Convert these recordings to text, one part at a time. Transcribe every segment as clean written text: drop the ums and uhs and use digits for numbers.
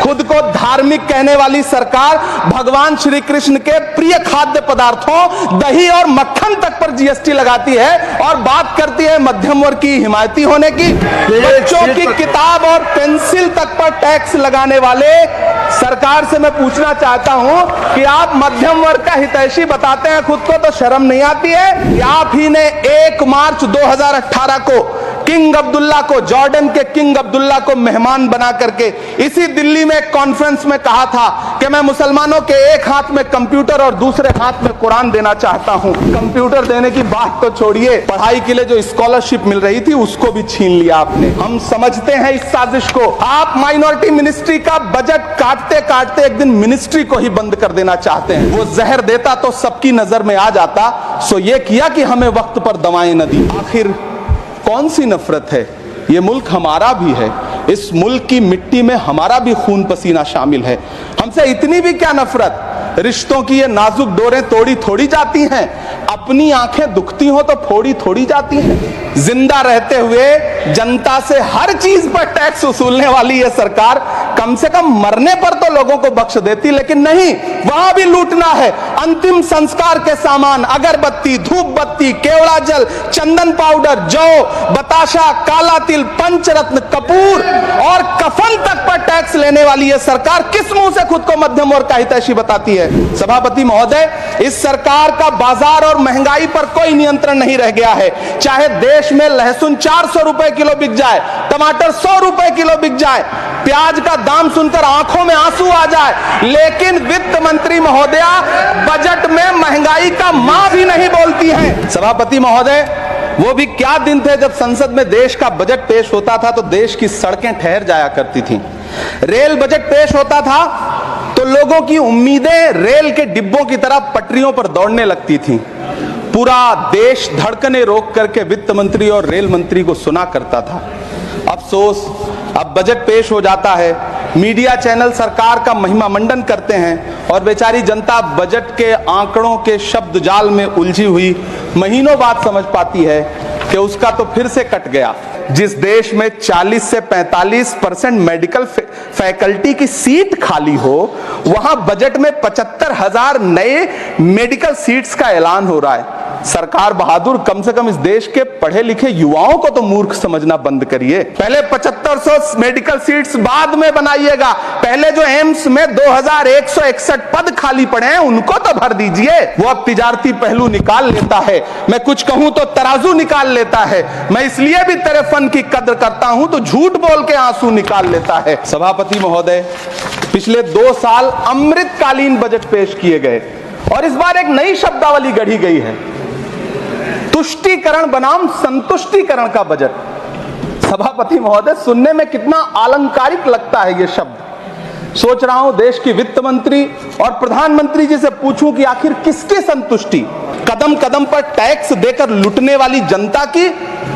खुद को धार्मिक कहने वाली सरकार भगवान श्री कृष्ण के प्रिय खाद्य पदार्थों दही और मक्खन तक पर जीएसटी लगाती है और बात करती है मध्यम वर्ग की हिमायती होने की। बच्चों की किताब और पेंसिल तक पर टैक्स लगाने वाले सरकार से मैं पूछना चाहता हूं कि आप मध्यम वर्ग का हितैषी बताते हैं खुद को, तो शर्म नहीं आती है? आप ही ने 1 मार्च 2018 को किंग अब्दुल्ला को, जॉर्डन के किंग अब्दुल्ला को मेहमान बना करके इसी दिल्ली में एक कॉन्फ्रेंस में कहा था कि मैं मुसलमानों के एक हाथ में कंप्यूटर और दूसरे हाथ में कुरान देना चाहता हूं। कंप्यूटर देने की बात तो छोड़िए, पढ़ाई के लिए जो स्कॉलरशिप मिल रही थी उसको भी छीन लिया आपने। हम समझते हैं इस साजिश को। आप माइनॉरिटी मिनिस्ट्री का बजट काटते काटते एक दिन मिनिस्ट्री को ही बंद कर देना चाहते हैं। वो जहर देता तो सबकी नजर में आ जाता, सो ये किया कि हमें वक्त पर दवाएं न दी। आखिर कौन सी नफरत है? ये मुल्क हमारा भी है, इस मुल्क की मिट्टी में हमारा भी खून पसीना शामिल है। हमसे इतनी भी क्या नफरत? रिश्तों की ये नाजुक डोरें तोड़ी थोड़ी जाती हैं, अपनी आंखें दुखती हो तो फोड़ी थोड़ी जाती हैं। जिंदा रहते हुए जनता से हर चीज पर टैक्स वसूलने वाली ये सरकार कम से कम मरने पर तो लोगों को बख्श देती, लेकिन नहीं, वहां भी लूटना है। अंतिम संस्कार के सामान, अगरबत्ती, धूप बत्ती, केवड़ा जल, चंदन पाउडर, जौ, बताशा, काला तिल, पंचरत्न, कपूर और कफन तक पर टैक्स लेने वाली यह सरकार किस मुंह से खुद को मध्यम वर्ग का हितैषी बताती है? सभापति महोदय, इस सरकार का बाजार और महंगाई पर कोई नियंत्रण नहीं रह गया है। चाहे देश में लहसुन 400 रुपए किलो बिक जाए, टमाटर 100 रुपए किलो बिक जाए, प्याज का दाम सुनकर आंखों में आंसू आ जाए, लेकिन वित्त मंत्री महोदया बजट में महंगाई का मां भी नहीं बोलती हैं। सभापति महोदय, वो भी क्या दिन थे जब संसद में देश का बजट पेश होता था तो देश की सड़कें ठहर जाया करती थीं। रेल बजट पेश होता था तो लोगों की उम्मीदें रेल के डिब्बों की तरह पटरियों पर दौड़ने लगती थीं। पूरा देश धड़कने रोक करके वित्त मंत्री और रेल मंत्री को सुना करता था। अफसोस, अब बजट पेश हो जाता है, मीडिया चैनल सरकार का महिमा मंडन करते हैं और बेचारी जनता बजट के आंकड़ों के शब्द जाल में उलझी हुई महीनों बाद समझ पाती है कि उसका तो फिर से कट गया। जिस देश में 40 से 45% मेडिकल फैकल्टी की सीट खाली हो, वहां बजट में 75,000 नए मेडिकल सीट्स का ऐलान हो रहा है। सरकार बहादुर, कम से कम इस देश के पढ़े लिखे युवाओं को तो मूर्ख समझना बंद करिए। पहले 7500 मेडिकल सीट्स बाद में बनाइएगा। पहले जो एम्स में 2161 पद खाली पड़े हैं उनको तो भर दीजिए। वो अब तिजारती पहलू निकाल लेता है, मैं कुछ कहूं तो तराजू निकाल लेता है। मैं इसलिए भी तेरे फन की कद्र करता हूं तो झूठ बोल के आंसू निकाल लेता है। सभापति महोदय, पिछले 2 साल अमृतकालीन बजट पेश किए गए और इस बार एक नई शब्दावली गढ़ी गई है, तुष्टीकरण बनाम संतुष्टीकरण का बजट। सभापति महोदय, सुनने में कितना अलंकारिक लगता है ये शब्द। सोच रहा हूं देश की वित्त मंत्री और प्रधानमंत्री जी से पूछूं कि आखिर किसकी संतुष्टि? कदम कदम पर टैक्स देकर लुटने वाली जनता की,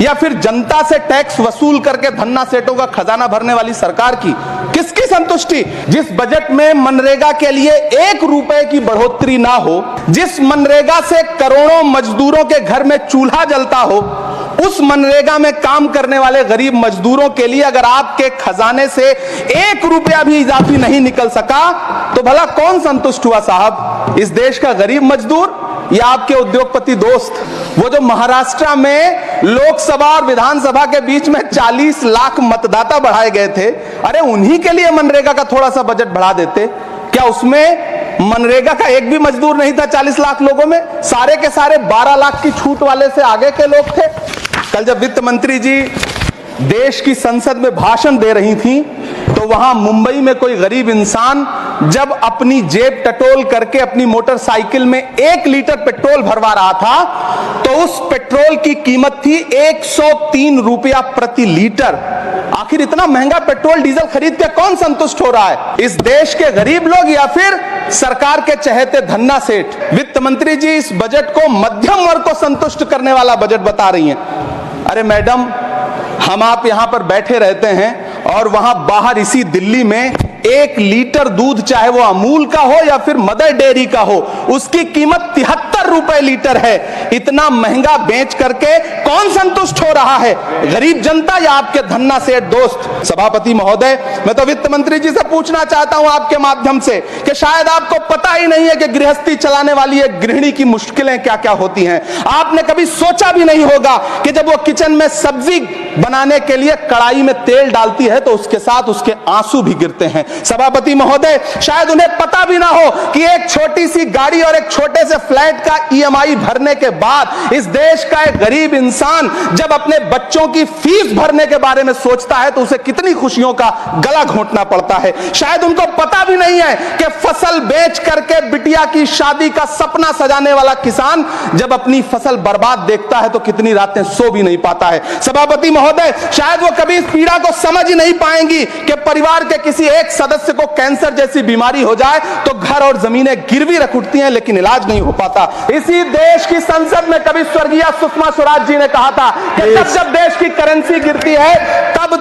या फिर जनता से टैक्स वसूल करके धन्ना सेठों का खजाना भरने वाली सरकार की? किसकी संतुष्टि? जिस बजट में मनरेगा के लिए 1 रुपए की बढ़ोतरी ना हो, जिस मनरेगा से करोड़ों मजदूरों के घर में चूल्हा जलता हो, उस मनरेगा में काम करने वाले गरीब मजदूरों के लिए अगर आपके खजाने से 1 रुपया भी इजाफी नहीं निकल सका तो भला कौन संतुष्ट हुआ साहब? इस देश का गरीब मजदूर या आपके उद्योगपति दोस्त? वो जो महाराष्ट्र में लोकसभा और विधानसभा के बीच में 40 लाख मतदाता बढ़ाए गए थे, अरे उन्हीं के लिए मनरेगा का थोड़ा सा बजट बढ़ा देते। क्या उसमें मनरेगा का एक भी मजदूर नहीं था 40 लाख लोगों में? सारे के सारे 12 लाख की छूट वाले से आगे के लोग थे। कल जब वित्त मंत्री जी देश की संसद में भाषण दे रही थी तो वहां मुंबई में कोई गरीब इंसान जब अपनी जेब टटोल करके अपनी मोटरसाइकिल में 1 लीटर पेट्रोल भरवा रहा था तो उस पेट्रोल की कीमत थी 103 रुपया प्रति लीटर। आखिर इतना महंगा पेट्रोल डीजल खरीद के कौन संतुष्ट हो रहा है? इस देश के गरीब लोग या फिर सरकार के चहेते धन्ना सेठ? वित्त मंत्री जी इस बजट को मध्यम वर्ग को संतुष्ट करने वाला बजट बता रही हैं। अरे मैडम, हम आप यहां पर बैठे रहते हैं और वहां बाहर इसी दिल्ली में 1 लीटर दूध, चाहे वो अमूल का हो या फिर मदर डेयरी का हो, उसकी कीमत 73 रुपए लीटर है। इतना महंगा बेच करके कौन संतुष्ट हो रहा है, गरीब जनता या आपके धन्ना सेठ दोस्त? सभापति महोदय, मैं तो वित्त मंत्री जी से पूछना चाहता हूं आपके माध्यम से कि शायद आपको पता ही नहीं है कि गृहस्थी चलाने वाली एक गृहिणी की मुश्किलें क्या क्या होती हैं। आपने कभी सोचा भी नहीं होगा कि जब वो किचन में सब्जी बनाने के लिए कड़ाई में तेल डालती है तो उसके साथ उसके आंसू भी गिरते हैं। सभापति महोदय, शायद उन्हें पता भी ना हो कि एक छोटी सी गाड़ी और एक छोटे से फ्लैट का ईएमआई भरने के बाद इस देश का एक गरीब इंसान जब अपने बच्चों की फीस भरने के बारे में सोचता है तो उसे कितनी खुशियों का गला घोंटना पड़ता है। शायद उनको पता भी नहीं है कि फसल बेच करके बिटिया की शादी का सपना सजाने वाला किसान जब अपनी फसल बर्बाद देखता है तो कितनी रातें सो भी नहीं पाता है। सभापति महोदय, शायद वो कभी इस पीड़ा को समझ ही नहीं पाएंगी कि परिवार के किसी एक सदस्य को कैंसर जैसी बीमारी हो जाए तो घर और जमीनें गिरवी रख उठती हैं लेकिन इलाज नहीं हो पाता। इसी देश की संसद में कभी स्वर्गीय सुषमा स्वराज जी ने कहा था कि जब देश की करेंसी गिरती है तब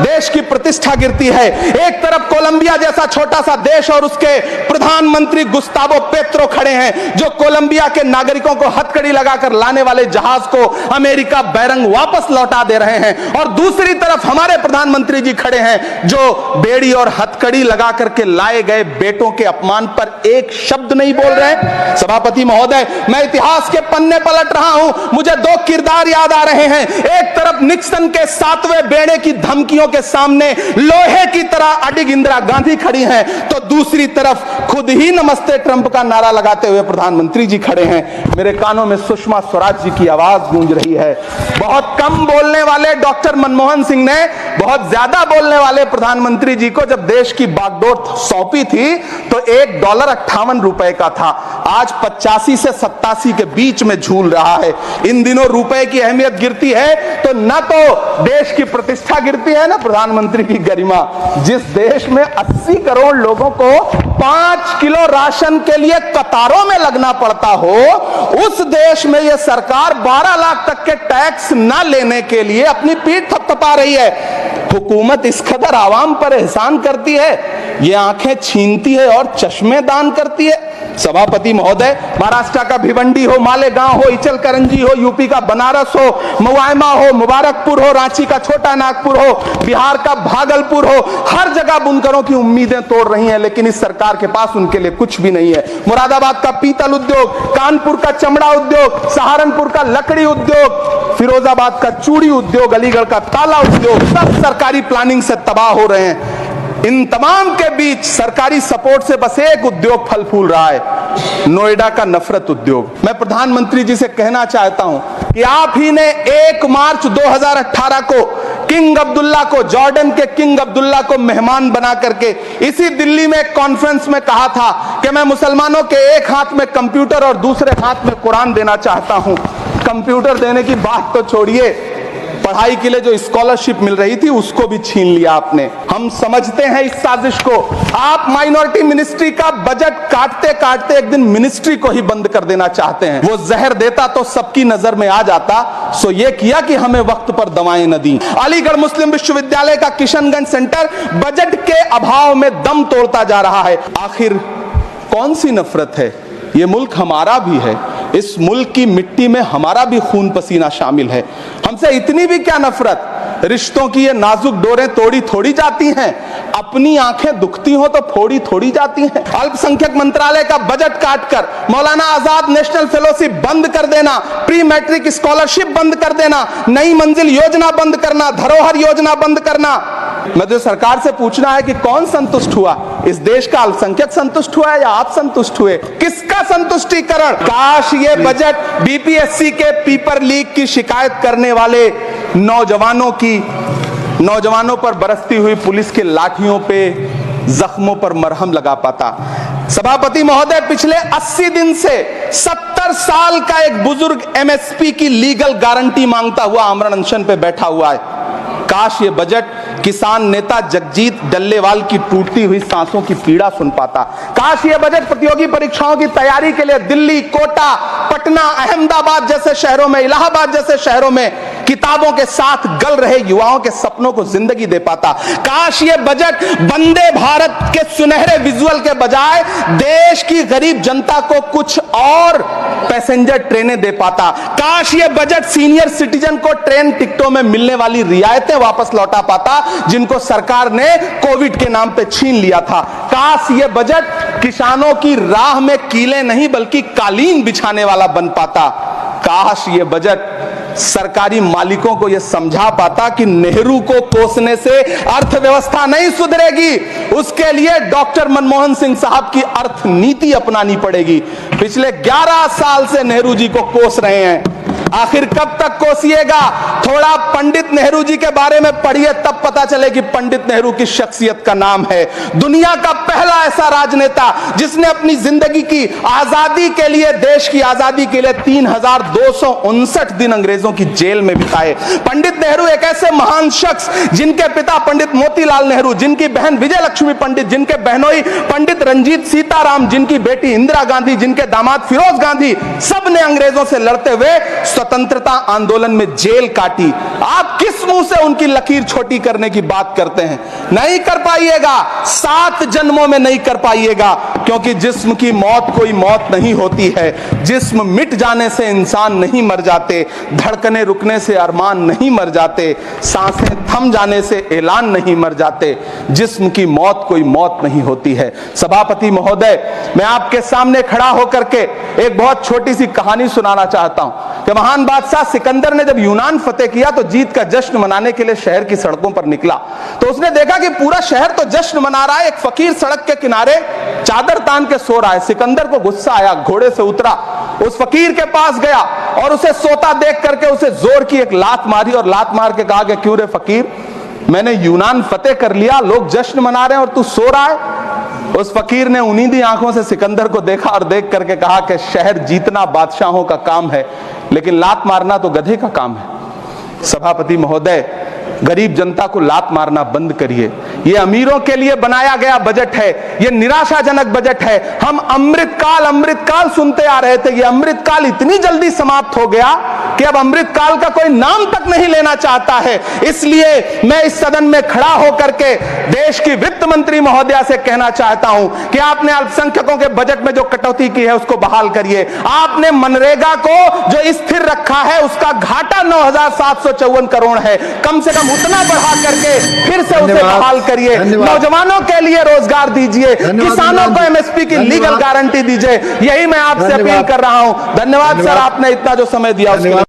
देश की प्रतिष्ठा गिरती है। एक तरफ कोलंबिया जैसा छोटा सा देश और उसके प्रधानमंत्री गुस्तावो पेत्रो खड़े हैं जो कोलंबिया के नागरिकों को हथकड़ी लगाकर लाने वाले जहाज को अमेरिका बैरंग वापस लौटा दे रहे हैं, और दूसरी तरफ हमारे प्रधानमंत्री जी खड़े हैं जो बेड़ी और हथकड़ी लगा करके लाए गए बेटों के अपमान पर एक शब्द नहीं बोल रहे। सभापति महोदय, मैं इतिहास के पन्ने पलट रहा हूं, मुझे दो किरदार याद आ रहे हैं। एक तरफ निक्सन के 7वें बेड़े की धमकियों के सामने लोहे की तरह अडिग इंदिरा गांधी खड़ी हैं, तो दूसरी तरफ खुद ही नमस्ते ट्रंप का नारा लगाते हुए प्रधानमंत्री जी खड़े हैं। मेरे कानों में सुषमा स्वराज जी की आवाज गूंज रही है। बहुत कम बोलने वाले डॉक्टर मनमोहन सिंह ने बहुत ज्यादा बोलने वाले प्रधानमंत्री जी को जब देश की बागडोर सौंपी थी तो $1.58 का था, आज 85 से 87 के बीच में झूल रहा है। इन दिनों रुपए की अहमियत गिरती है तो न तो देश की प्रतिष्ठा गिरती है ना प्रधानमंत्री की गरिमा। जिस देश में 80 करोड़ लोगों को 5 किलो राशन के लिए कतारों में लगना पड़ता हो, उस देश में यह सरकार 12 लाख तक के टैक्स न लेने के लिए अपनी पीठ थपथपा रही है। हुकूमत इस कदर आवाम पर एहसान करती है, ये आंखें छीनती है और चश्मे दान करती है। सभापति महोदय, महाराष्ट्र का भिवंडी हो, मालेगांव हो, इचल करंजी हो, यूपी का बनारस हो, मुआयमा हो, मुबारकपुर हो, रांची का छोटा नागपुर हो, बिहार का भागलपुर हो, हर जगह बुनकरों की उम्मीदें तोड़ रही हैं, लेकिन इस सरकार के पास उनके लिए कुछ भी नहीं है। मुरादाबाद का पीतल उद्योग, कानपुर का चमड़ा उद्योग, सहारनपुर का लकड़ी उद्योग, फिरोजाबाद का चूड़ी उद्योग, अलीगढ़ का ताला उद्योग, सब सरकारी प्लानिंग से तबाह हो रहे हैं। इन तमाम के बीच सरकारी सपोर्ट से बस एक उद्योग फल फूल रहा है, नोएडा का नफरत उद्योग। मैं प्रधानमंत्री जी से कहना चाहता हूं कि आप ही ने 1 मार्च 2018 को किंग अब्दुल्ला को, जॉर्डन के किंग अब्दुल्ला को मेहमान बना करके इसी दिल्ली में एक कॉन्फ्रेंस में कहा था कि मैं मुसलमानों के एक हाथ में कंप्यूटर और दूसरे हाथ में कुरान देना चाहता हूं। कंप्यूटर देने की बात तो छोड़िए, पढ़ाई के लिए जो स्कॉलरशिप मिल रही थी उसको भी छीन लिया आपने। हम समझते हैं इस साजिश को। आप माइनॉरिटी मिनिस्ट्री का बजट काटते काटते एक दिन मिनिस्ट्री को ही बंद कर देना चाहते हैं। वो जहर देता तो सबकी नजर में आ जाता, सो ये किया कि हमें वक्त पर दवाएं न दी। अलीगढ़ मुस्लिम विश्वविद्यालय का किशनगंज सेंटर बजट के अभाव में दम तोड़ता जा रहा है। आखिर कौन सी नफरत है? ये मुल्क हमारा भी है, इस मुल्क की मिट्टी में हमारा भी खून पसीना शामिल है। हमसे इतनी भी क्या नफरत? रिश्तों की ये नाजुक डोरें तोड़ी थोड़ी जाती हैं, अपनी आंखें दुखती हो तो फोड़ी थोड़ी जाती हैं। अल्पसंख्यक मंत्रालय का बजट काटकर मौलाना आजाद नेशनल फेलोशिप बंद कर देना, प्री मैट्रिक स्कॉलरशिप बंद कर देना, नई मंजिल योजना बंद करना, धरोहर योजना बंद करना। मैं तो सरकार से पूछना है कि कौन संतुष्ट हुआ? इस देश का अल्पसंख्यक संतुष्ट हुआ है या आप संतुष्ट हुए? किसका संतुष्टिकरण? काश ये बजट बीपीएससी के पेपर लीक की शिकायत करने वाले नौजवानों पर बरसती हुई पुलिस के लाठियों पे, जख्मों पर मरहम लगा पाता। सभापति महोदय, पिछले 80 दिन से 70 साल का एक बुजुर्ग एमएसपी की लीगल गारंटी मांगता हुआ आमरण अनशन पे बैठा हुआ है। काश ये बजट किसान नेता जगजीत डल्लेवाल की टूटती हुई सांसों की पीड़ा सुन पाता। काश ये बजट प्रतियोगी परीक्षाओं की तैयारी के लिए दिल्ली, कोटा, पटना, अहमदाबाद जैसे शहरों में, इलाहाबाद जैसे शहरों में किताबों के साथ गल रहे युवाओं के सपनों को जिंदगी दे पाता। काश ये बजट वंदे भारत के सुनहरे विजुअल के बजाय देश की गरीब जनता को कुछ और पैसेंजर ट्रेनें दे पाता। काश ये बजट सीनियर सिटीजन को ट्रेन टिकटों में मिलने वाली रियायतें वापस लौटा पाता जिनको सरकार ने कोविड के नाम पे छीन लिया था। काश ये बजट किसानों की राह में कीले नहीं बल्कि कालीन बिछाने वाला बन पाता। काश ये बजट सरकारी मालिकों को यह समझा पाता कि नेहरू को कोसने से अर्थव्यवस्था नहीं सुधरेगी, उसके लिए डॉक्टर मनमोहन सिंह साहब की अर्थ नीति अपनानी पड़ेगी। पिछले 11 साल से नेहरू जी को कोस रहे हैं, आखिर कब तक कोसिएगा? थोड़ा पंडित नेहरू जी के बारे में पढ़िए, तब पता चले कि पंडित नेहरू की शख्सियत का नाम है। दुनिया का पहला ऐसा राजनेता जिसने अपनी जिंदगी की आजादी के लिए, देश की आजादी के लिए 3259 दिन अंग्रेजों की जेल में बिताए। पंडित नेहरू एक ऐसे महान शख्स जिनके पिता पंडित मोतीलाल नेहरू, जिनकी बहन विजय लक्ष्मी पंडित, जिनके बहनोई पंडित रंजीत सीताराम, जिनकी बेटी इंदिरा गांधी, जिनके दामाद फिरोज गांधी, सब ने अंग्रेजों से लड़ते हुए स्वतंत्रता आंदोलन में जेल काटी। आप किस मुंह से उनकी लकीर छोटी करने की बात करते हैं? नहीं कर पाइएगा, 7 जन्मों में नहीं कर पाइएगा, क्योंकि जिस्म की मौत कोई मौत नहीं होती है। जिस्म मिट जाने से इंसान नहीं मर जाते, धड़कने रुकने से अरमान नहीं मर जाते, सांसें थम जाने से ऐलान नहीं मर जाते। जिस्म की मौत कोई मौत नहीं होती है। सभापति महोदय, मैं आपके सामने खड़ा होकर के एक बहुत छोटी सी कहानी सुनाना चाहता हूं कि महान बादशाह सिकंदर ने जब यूनान फतेह किया तो जीत का जश्न मनाने के लिए शहर की सड़कों पर निकला। तो उसने देखा कि पूरा शहर तो जश्न मना रहा है, एक फकीर सड़क के किनारे चादर तान के सो रहा है। सिकंदर को गुस्सा आया, घोड़े से उतरा, उस फकीर के पास गया और उसे सोता देख करके उसे जोर की एक लात मारी और लात मार के कहा कि क्यों रे फकीर, मैंने यूनान फतेह कर लिया, लोग जश्न मना रहे हैं और तू सो रहा है। उस फकीर ने उन्नीदी आंखों से सिकंदर को देखा और देख करके कहा कि शहर जीतना बादशाहों का काम है, लेकिन लात मारना तो गधे का काम है। सभापति महोदय, गरीब जनता को लात मारना बंद करिए। यह अमीरों के लिए बनाया गया बजट है, यह निराशाजनक बजट है। हम अमृतकाल सुनते आ रहे थे, यह अमृतकाल इतनी जल्दी समाप्त हो गया कि अब अमृतकाल का कोई नाम तक नहीं लेना चाहता है। इसलिए मैं इस सदन में खड़ा होकर के देश की वित्त मंत्री महोदया से कहना चाहता हूं कि आपने अल्पसंख्यकों के बजट में जो कटौती की है उसको बहाल करिए। आपने मनरेगा को जो स्थिर रखा है उसका घाटा 9,754 करोड़ है, कम से कम उतना बढ़ा करके फिर से उसे बहाल करिए। नौजवानों के लिए रोजगार दीजिए, किसानों को एमएसपी की लीगल गारंटी दीजिए। यही मैं आपसे अपील कर रहा हूं। धन्यवाद सर, आपने इतना जो समय दिया उसके लिए।